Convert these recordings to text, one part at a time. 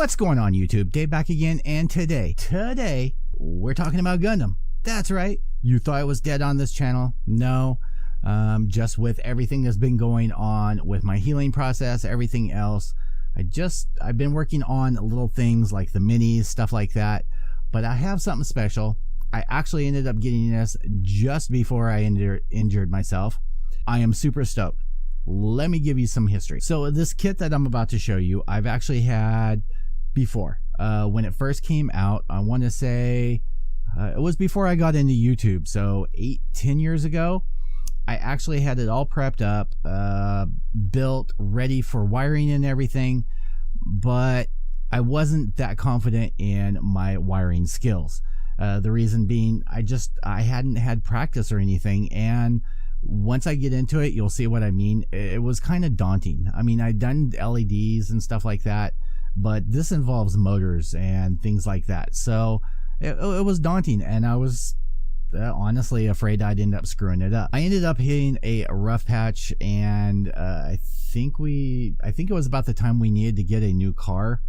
What's going on, YouTube? Dave back again, and today we're talking about Gundam. That's right. You thought I was dead on this channel? No. Just with everything that's been going on with my healing process, everything else, I've been working on little things like the minis, stuff like that. But I have something special. I actually ended up getting this just before I injured myself. I am super stoked. Let me give you some history. So this kit that I'm about to show you, I've actually had before. When it first came out, I want to say it was before I got into YouTube. So 8-10 years ago, I actually had it all prepped up, built, ready for wiring and everything. But I wasn't that confident in my wiring skills. The reason being, I hadn't had practice or anything, and once I get into it, you'll see what I mean. It was kind of daunting. I mean, I'd done LEDs and stuff like that, but this involves motors and things like that. So it was daunting, and I was honestly afraid I'd end up screwing it up. I ended up hitting a rough patch, and I think it was about the time we needed to get a new car,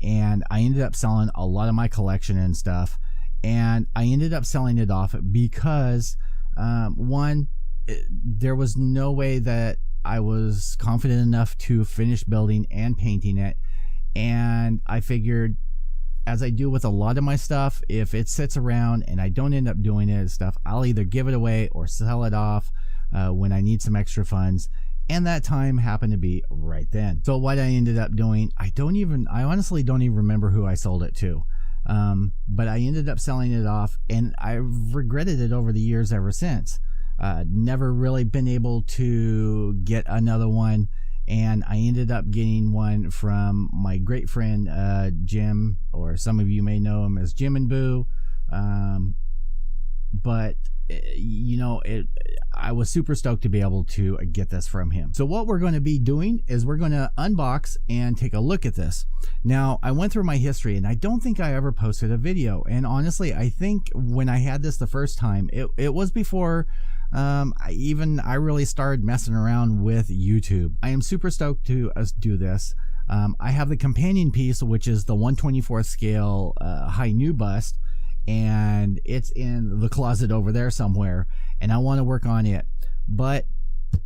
and I ended up selling a lot of my collection and stuff, and I ended up selling it off because one, there was no way that I was confident enough to finish building and painting it. And I figured, as I do with a lot of my stuff, if it sits around and I don't end up doing it and stuff, I'll either give it away or sell it off when I need some extra funds. And that time happened to be right then. So what I ended up doing, I honestly don't even remember who I sold it to. But I ended up selling it off, and I've regretted it over the years ever since. Never really been able to get another one, and I ended up getting one from my great friend Jim, or some of you may know him as Jim and Boo. But you know, I was super stoked to be able to get this from him. So what we're going to be doing is we're going to unbox and take a look at this. Now, I went through my history, and I don't think I ever posted a video. And honestly, I think when I had this the first time, it was before I really started messing around with YouTube. I am super stoked to do this. I have the companion piece, which is the 1/24th scale high new bust, and it's in the closet over there somewhere, and I want to work on it. But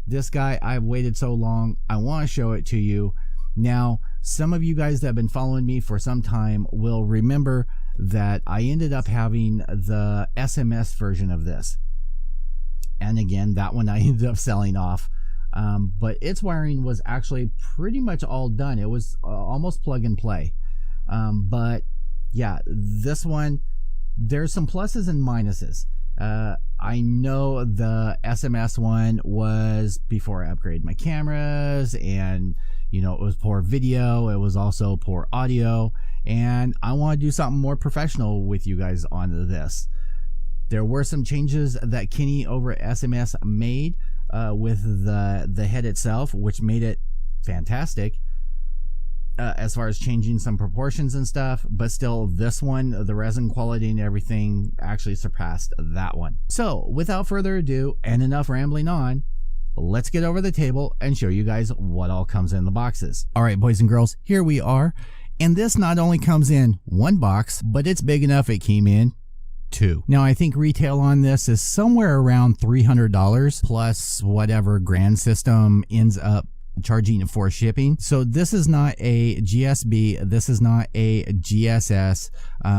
this guy, I've waited so long, I want to show it to you. Now, some of you guys that have been following me for some time will remember that I ended up having the SMS version of this. And again, that one I ended up selling off. But its wiring was actually pretty much all done. It was almost plug and play. But yeah, this one, there's some pluses and minuses. I know the SMS one was before I upgraded my cameras, and you know, it was poor video, it was also poor audio, and I want to do something more professional with you guys on this. There were some changes that Kenny over at SMS made with the head itself, which made it fantastic as far as changing some proportions and stuff. But still, this one, the resin quality and everything actually surpassed that one. So without further ado, and enough rambling on, let's get over the table and show you guys what all comes in the boxes. All right, boys and girls, here we are. And this not only comes in one box, but it's big enough it came in two. Now, I think retail on this is somewhere around $300 plus whatever Grand System ends up charging for shipping. So this is not a GSB, this is not a GSS,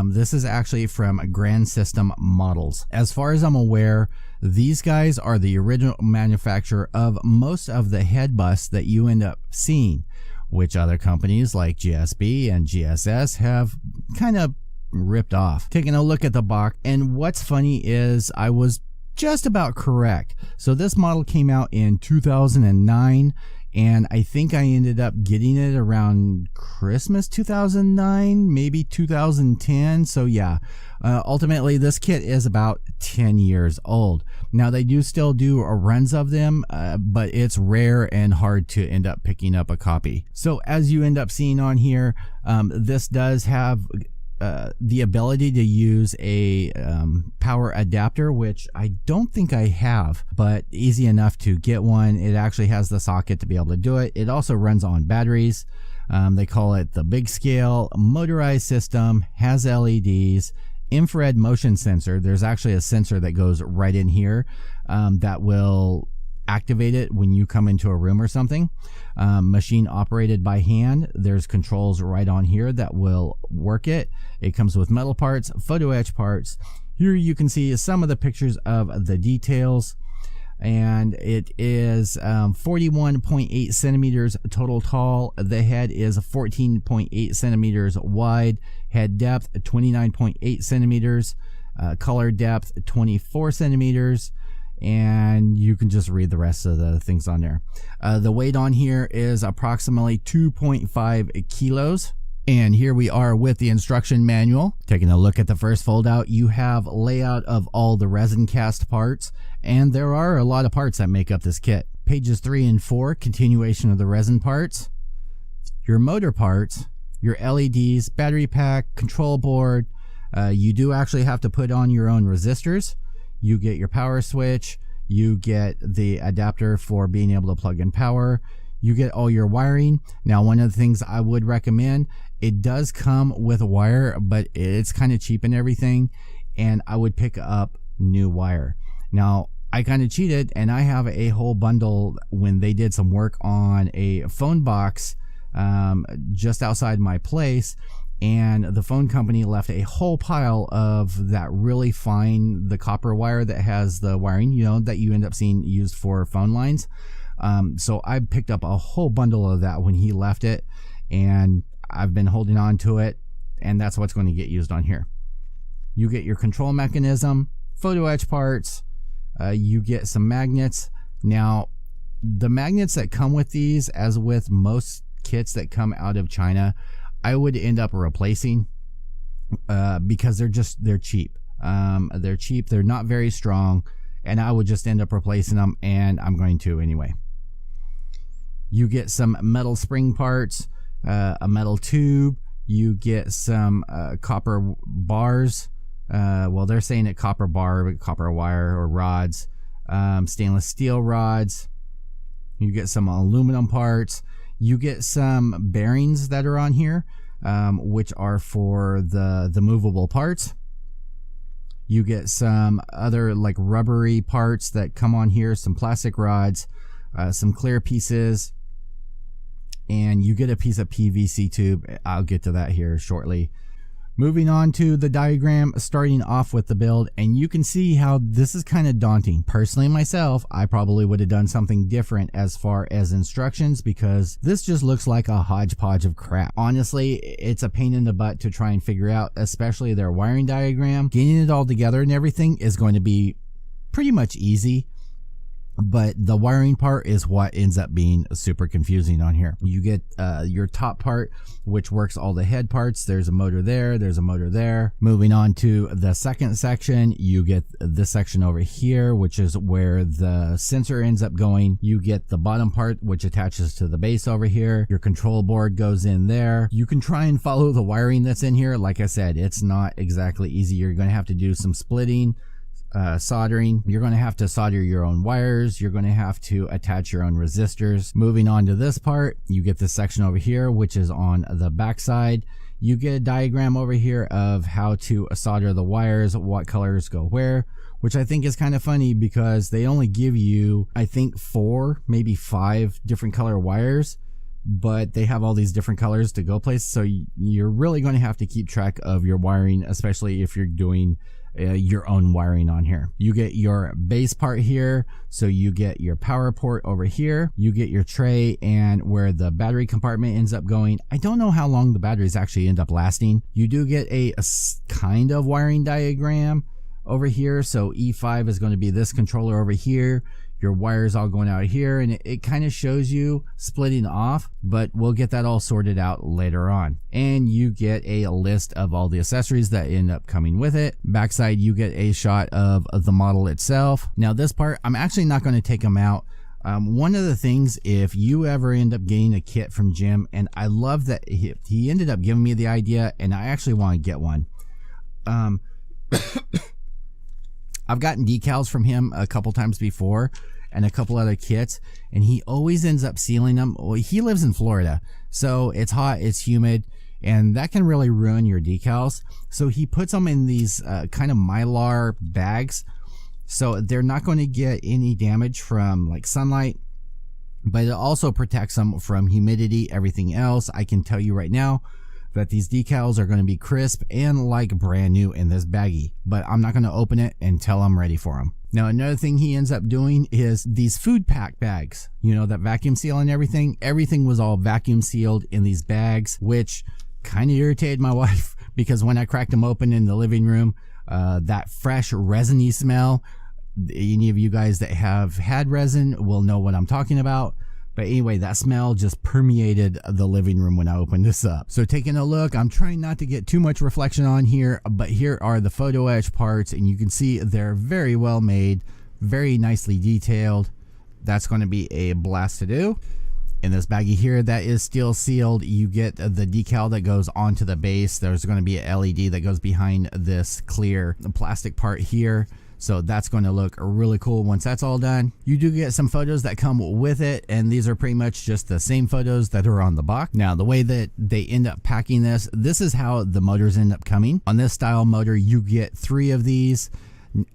this is actually from Grand System Models. As far as I'm aware, these guys are the original manufacturer of most of the head busts that you end up seeing, which other companies like GSB and GSS have kind of ripped off. Taking a look at the box, and what's funny is I was just about correct. So this model came out in 2009, and I think I ended up getting it around Christmas 2009, maybe 2010. So yeah, ultimately this kit is about 10 years old. Now, they do still do runs of them, but it's rare and hard to end up picking up a copy. So as you end up seeing on here, this does have the ability to use a power adapter, which I don't think I have, but easy enough to get one. It actually has the socket to be able to do it. It also runs on batteries. They call it the big scale motorized system, has LEDs, infrared motion sensor. There's actually a sensor that goes right in here that will activate it when you come into a room or something. Machine operated by hand. There's controls right on here that will work it. It comes with metal parts, photo etch parts. Here you can see some of the pictures of the details, and it is 41.8 centimeters total tall. The head is 14.8 centimeters wide. Head depth 29.8 centimeters. Color depth 24 centimeters. And you can just read the rest of the things on there. The weight on here is approximately 2.5 kilos. And here we are with the instruction manual. Taking a look at the first fold out, you have layout of all the resin cast parts, and there are a lot of parts that make up this kit. Pages 3 and 4, continuation of the resin parts, your motor parts, your LEDs, battery pack, control board. You do actually have to put on your own resistors. You get your power switch, you get the adapter for being able to plug in power, you get all your wiring. Now, one of the things I would recommend, it does come with a wire, but it's kind of cheap and everything, and I would pick up new wire. Now, I kind of cheated, and I have a whole bundle when they did some work on a phone box just outside my place, and the phone company left a whole pile of that really fine, the copper wire that has the wiring, you know, that you end up seeing used for phone lines. So I picked up a whole bundle of that when he left it, and I've been holding on to it, and that's what's going to get used on here. You get your control mechanism, photo etch parts, you get some magnets. Now, the magnets that come with these, as with most kits that come out of China, I would end up replacing because they're cheap. They're cheap, they're not very strong, and I would just end up replacing them, and I'm going to anyway. You get some metal spring parts, a metal tube, you get some copper bars. Well, they're saying it copper bar, but copper wire or rods, stainless steel rods. You get some aluminum parts. You get some bearings that are on here, which are for the movable parts. You get some other like rubbery parts that come on here, some plastic rods, some clear pieces, and you get a piece of PVC tube. I'll get to that here shortly. Moving on to the diagram, starting off with the build, and you can see how this is kind of daunting. Personally, myself, I probably would have done something different as far as instructions, because this just looks like a hodgepodge of crap. Honestly, it's a pain in the butt to try and figure out, especially their wiring diagram. Getting it all together and everything is going to be pretty much easy, but the wiring part is what ends up being super confusing on here. You get your top part, which works all the head parts. There's a motor there, there's a motor there. Moving on to the second section, you get this section over here, which is where the sensor ends up going. You get the bottom part, which attaches to the base over here. Your control board goes in there. You can try and follow the wiring that's in here. Like I said, it's not exactly easy. You're going to have to do some splitting, soldering. You're going to have to solder your own wires. You're going to have to attach your own resistors. Moving on to this part, you get this section over here, which is on the back side. You get a diagram over here of how to solder the wires, what colors go where, which I think is kind of funny because they only give you, I think, 4, maybe 5 different color wires, but they have all these different colors to go places. So you're really going to have to keep track of your wiring, especially if you're doing your own wiring on here. You get your base part here, so you get your power port over here, you get your tray and where the battery compartment ends up going. I don't know how long the batteries actually end up lasting. You do get a kind of wiring diagram over here, so E5 is going to be this controller over here. Your wires all going out here, and it kind of shows you splitting off, but we'll get that all sorted out later on. And you get a list of all the accessories that end up coming with it. Backside, you get a shot of the model itself. Now this part, I'm actually not going to take them out. One of the things, if you ever end up getting a kit from Jim, and I love that he ended up giving me the idea, and I actually want to get one. I've gotten decals from him a couple times before, and a couple other kits, and he always ends up sealing them. Well, he lives in Florida, so it's hot, it's humid, and that can really ruin your decals. So he puts them in these kind of Mylar bags, so they're not going to get any damage from like sunlight, but it also protects them from humidity, everything else. I can tell you right now that these decals are going to be crisp and like brand new in this baggie, but I'm not going to open it until I'm ready for them. Now, another thing he ends up doing is these food pack bags, you know, that vacuum seal and everything. Everything was all vacuum sealed in these bags, which kind of irritated my wife because when I cracked them open in the living room, that fresh resiny smell, any of you guys that have had resin will know what I'm talking about. But anyway, that smell just permeated the living room when I opened this up. So taking a look, I'm trying not to get too much reflection on here, but here are the photo etch parts, and you can see they're very well made, very nicely detailed. That's going to be a blast to do. In this baggie here, that is steel sealed. You get the decal that goes onto the base. There's going to be a LED that goes behind this clear plastic part here. So that's going to look really cool once that's all done. You do get some photos that come with it, and these are pretty much just the same photos that are on the box. Now, the way that they end up packing this is how the motors end up coming. On this style motor, you get 3 of these,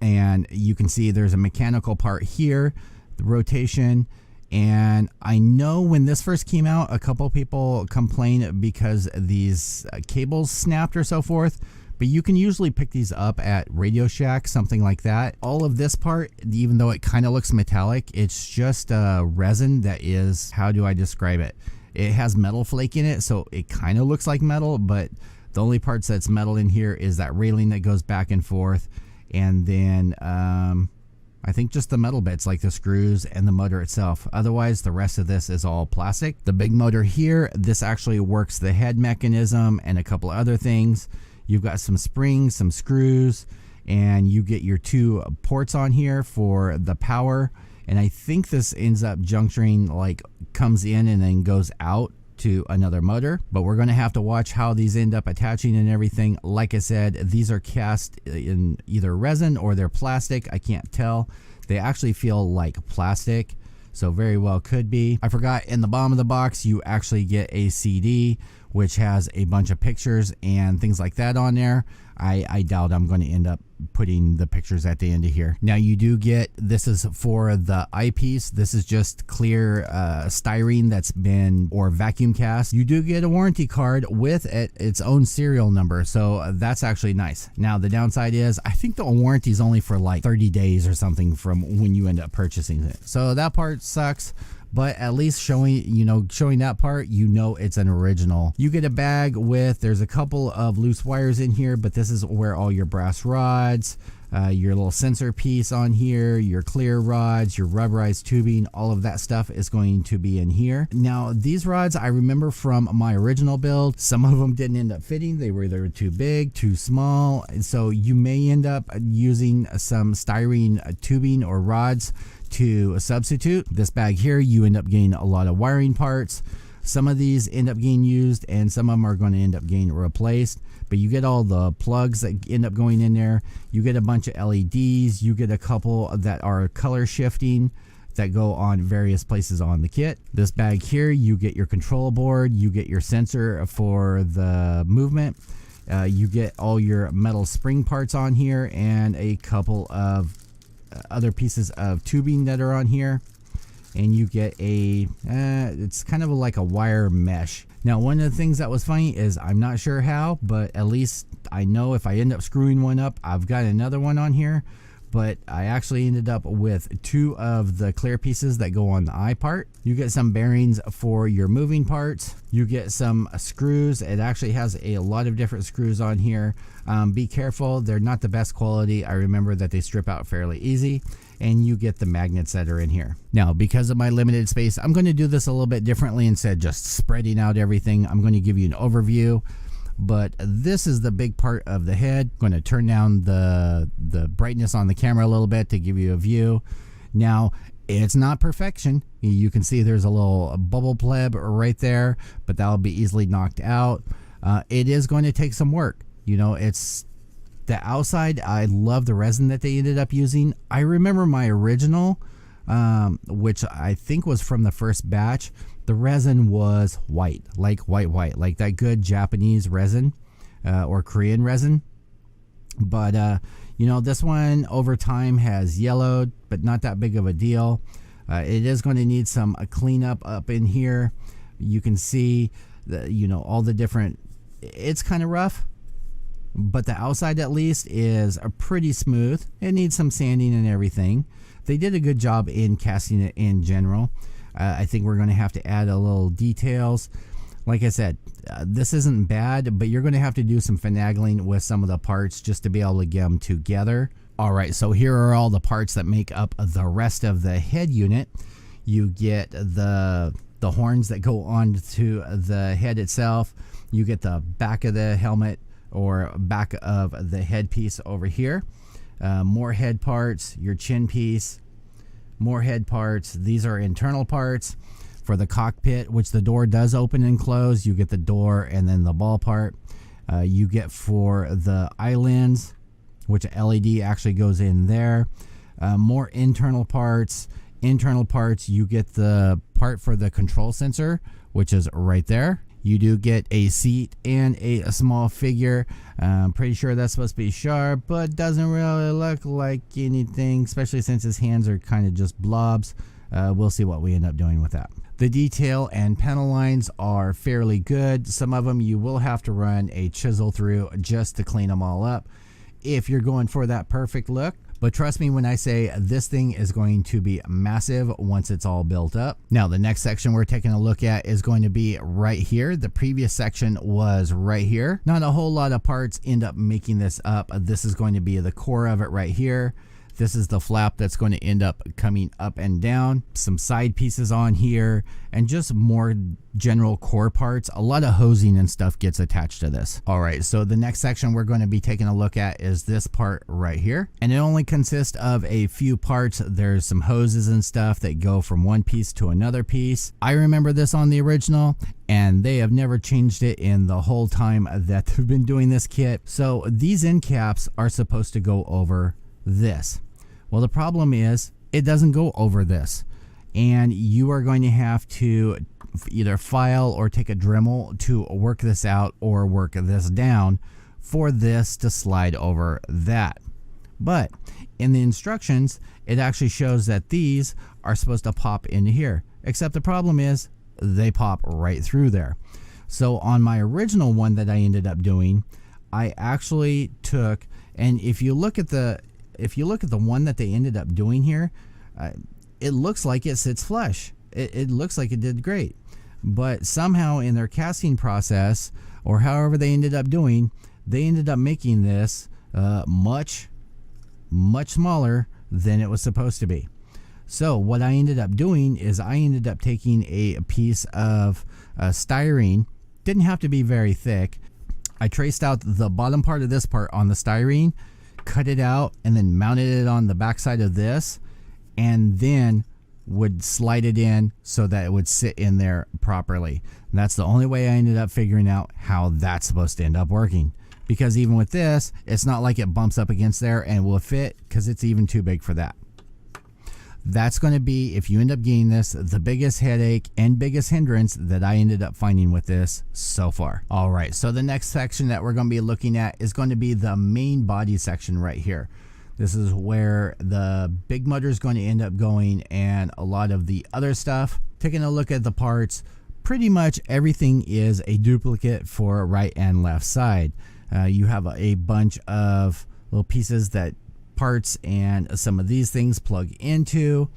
and you can see there's a mechanical part here, the rotation. And I know when this first came out, a couple people complained because these cables snapped or so forth. But you can usually pick these up at Radio Shack, something like that. All of this part, even though it kind of looks metallic, it's just resin that is, how do I describe it? It has metal flake in it, so it kind of looks like metal, but the only parts that's metal in here is that railing that goes back and forth. And then I think just the metal bits like the screws and the motor itself. Otherwise, the rest of this is all plastic. The big motor here, this actually works the head mechanism and a couple other things. You've got some springs, some screws, and you get your 2 ports on here for the power. And I think this ends up juncturing, like comes in and then goes out to another motor. But we're going to have to watch how these end up attaching and everything. Like I said, these are cast in either resin or they're plastic. I can't tell. They actually feel like plastic, so very well could be. I forgot, in the bottom of the box, you actually get a CD, which has a bunch of pictures and things like that on there. I doubt I'm going to end up putting the pictures at the end of here. Now you do get, this is for the eyepiece. This is just clear styrene that's been, or vacuum cast. You do get a warranty card with its own serial number, so that's actually nice. Now the downside is, I think the warranty is only for like 30 days or something from when you end up purchasing it. So that part sucks. But at least showing that part, it's an original. You get a bag with, there's a couple of loose wires in here, but this is where all your brass rods, your little sensor piece on here, your clear rods, your rubberized tubing, all of that stuff is going to be in here. Now, these rods, I remember from my original build, some of them didn't end up fitting. They were either too big, too small. So you may end up using some styrene tubing or rods to substitute. This bag here, you end up getting a lot of wiring parts. Some of these end up getting used and some of them are going to end up getting replaced, but you get all the plugs that end up going in there. You get a bunch of LEDs. You get a couple that are color shifting that go on various places on the kit. This bag here, you get your control board, you get your sensor for the movement, you get all your metal spring parts on here and a couple of other pieces of tubing that are on here, and you get a it's kind of like a wire mesh. Now, one of the things that was funny is, I'm not sure how, but at least I know if I end up screwing one up, I've got another one on here. But I actually ended up with 2 of the clear pieces that go on the eye part. You get some bearings for your moving parts. You get some screws. It actually has a lot of different screws on here. Be careful, they're not the best quality. I remember that they strip out fairly easy. And you get the magnets that are in here. Now, because of my limited space, I'm going to do this a little bit differently. Instead of just spreading out everything, I'm going to give you an overview. But this is the big part of the head. I'm going to turn down the brightness on the camera a little bit to give you a view. Now, it's not perfection. You can see there's a little bubble pleb right there, but that'll be easily knocked out. It is going to take some work. It's the outside. I love the resin that they ended up using. I remember my original which I think was from the first batch. The resin was white, like white, like that good Japanese resin or Korean resin. But you know, this one over time has yellowed, but not that big of a deal. It is going to need some cleanup up in here. You can see the, you know, all the different, it's kind of rough, but the outside at least is pretty smooth. It needs some sanding and everything. They did a good job in casting it in general. I think we're going to have to add a little details. Like I said, this isn't bad, but you're going to have to do some finagling with some of the parts just to be able to get them together. All right, so here are all the parts that make up the rest of the head unit. You get the horns that go on to the head itself. You get the back of the helmet or back of the headpiece over here. More head parts, your chin piece, more head parts. These are internal parts for the cockpit, which the door does open and close. You get the door and then the ball part. You get for the eye lens, which LED actually goes in there. More internal parts. Internal parts, you get the part for the control sensor, which is right there. You do get a seat and a small figure. I'm pretty sure that's supposed to be sharp, but doesn't really look like anything, especially since his hands are kind of just blobs. We'll see what we end up doing with that. The detail and panel lines are fairly good. Some of them you will have to run a chisel through just to clean them all up if you're going for that perfect look. But trust me when I say this thing is going to be massive once it's all built up. Now, the next section we're taking a look at is going to be right here. The previous section was right here. Not a whole lot of parts end up making this up. This is going to be the core of it right here. This is the flap that's going to end up coming up and down. Some side pieces on here and just more general core parts. A lot of hosing and stuff gets attached to this. All right, so the next section we're going to be taking a look at is this part right here. And it only consists of a few parts. There's some hoses and stuff that go from one piece to another piece. I remember this on the original, and they have never changed it in the whole time that they've been doing this kit. So these end caps are supposed to go over this. Well, the problem is it doesn't go over this, and you are going to have to either file or take a Dremel to work this out or work this down for this to slide over that. But in the instructions, it actually shows that these are supposed to pop into here, except the problem is they pop right through there. So on my original one that I ended up doing, I actually took, and if you look at the one that they ended up doing here, it looks like it sits flush. It looks like it did great. But somehow in their casting process, or however they ended up doing, they ended up making this much smaller than it was supposed to be. So what I ended up doing is I ended up taking a piece of styrene. Didn't have to be very thick. I traced out the bottom part of this part on the styrene, cut it out, and then mounted it on the back side of this, and then would slide it in so that it would sit in there properly. And that's the only way I ended up figuring out how that's supposed to end up working, because even with this, it's not like it bumps up against there and will fit, because it's even too big for that. That's going to be, if you end up getting this, the biggest headache and biggest hindrance that I ended up finding with this so far. All right, so the next section that we're going to be looking at is going to be the main body section right here. This is where the big motor is going to end up going and a lot of the other stuff. Taking a look at the parts, pretty much everything is a duplicate for right and left side. You have a bunch of little pieces that parts and some of these things plug into,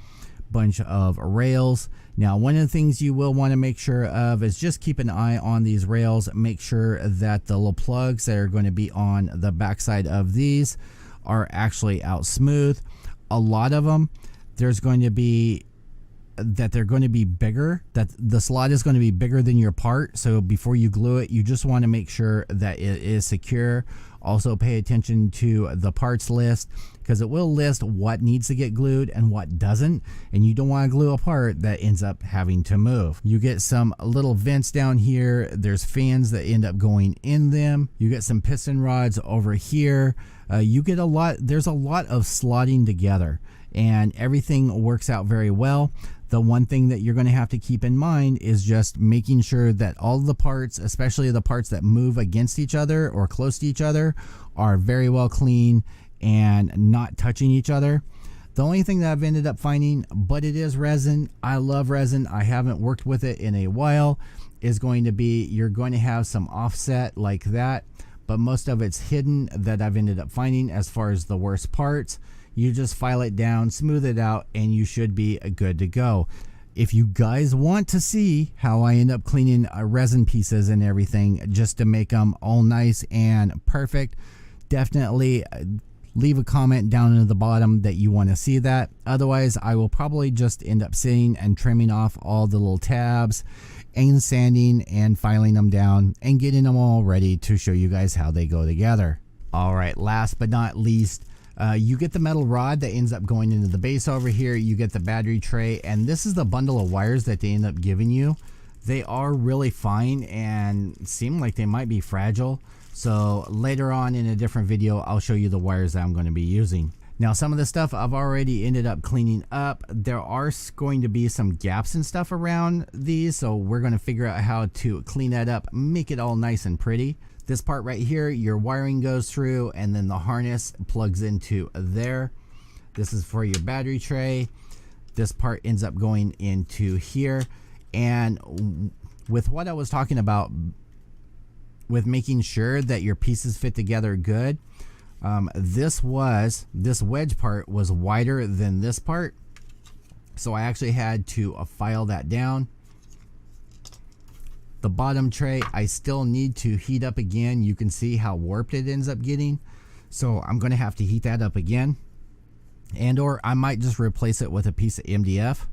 bunch of rails. Now, one of the things you will want to make sure of is just keep an eye on these rails. Make sure that the little plugs that are going to be on the backside of these are actually out smooth. A lot of them, there's going to be that they're going to be bigger, that the slot is going to be bigger than your part. So before you glue it, you just want to make sure that it is secure. Also pay attention to the parts list, because it will list what needs to get glued and what doesn't, and you don't want to glue a part that ends up having to move. You get some little vents down here. There's fans that end up going in them. You get some piston rods over here. You get a lot, there's a lot of slotting together, and everything works out very well. The one thing that you're going to have to keep in mind is just making sure that all the parts, especially the parts that move against each other or close to each other, are very well clean and not touching each other. The only thing that I've ended up finding, but it is resin, I love resin, I haven't worked with it in a while, is going to be you're going to have some offset like that, but most of it's hidden that I've ended up finding as far as the worst parts. You just file it down, smooth it out, and you should be good to go. If you guys want to see how I end up cleaning resin pieces and everything just to make them all nice and perfect, definitely leave a comment down at the bottom that you want to see that. Otherwise, I will probably just end up sitting and trimming off all the little tabs and sanding and filing them down and getting them all ready to show you guys how they go together. All right, last but not least, you get the metal rod that ends up going into the base over here. You get the battery tray, and this is the bundle of wires that they end up giving you. They are really fine and seem like they might be fragile. So later on in a different video, I'll show you the wires that I'm going to be using. Now, some of the stuff I've already ended up cleaning up. There are going to be some gaps and stuff around these, so we're going to figure out how to clean that up, make it all nice and pretty. This part right here, your wiring goes through, and then the harness plugs into there. This is for your battery tray. This part ends up going into here. And with what I was talking about with making sure that your pieces fit together good, this wedge part was wider than this part, so I actually had to file that down. The bottom tray I still need to heat up again. You can see how warped it ends up getting, so I'm going to have to heat that up again, and or I might just replace it with a piece of MDF.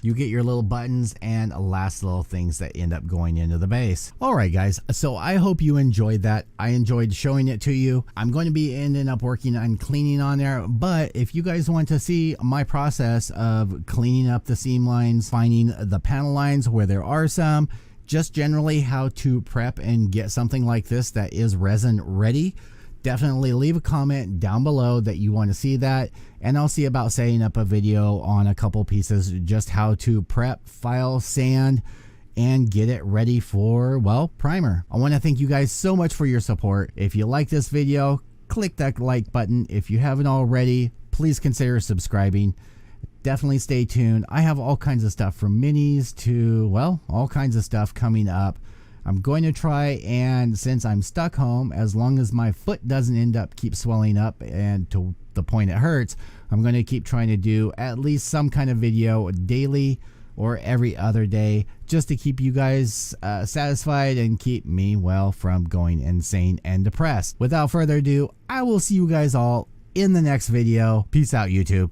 You get your little buttons and last little things that end up going into the base. All right, guys, so I hope you enjoyed that. I enjoyed showing it to you. I'm going to be ending up working on cleaning on there, but if you guys want to see my process of cleaning up the seam lines, finding the panel lines where there are some, just generally how to prep and get something like this that is resin ready, definitely leave a comment down below that you want to see that, and I'll see about setting up a video on a couple pieces, just how to prep, file, sand, and get it ready for, well, primer. I want to thank you guys so much for your support. If you like this video, click that like button. If you haven't already, please consider subscribing. Definitely stay tuned. I have all kinds of stuff from minis to, well, all kinds of stuff coming up. I'm going to try, and since I'm stuck home, as long as my foot doesn't end up keep swelling up and to the point it hurts, I'm going to keep trying to do at least some kind of video daily or every other day, just to keep you guys satisfied and keep me, well, from going insane and depressed. Without further ado, I will see you guys all in the next video. Peace out, YouTube.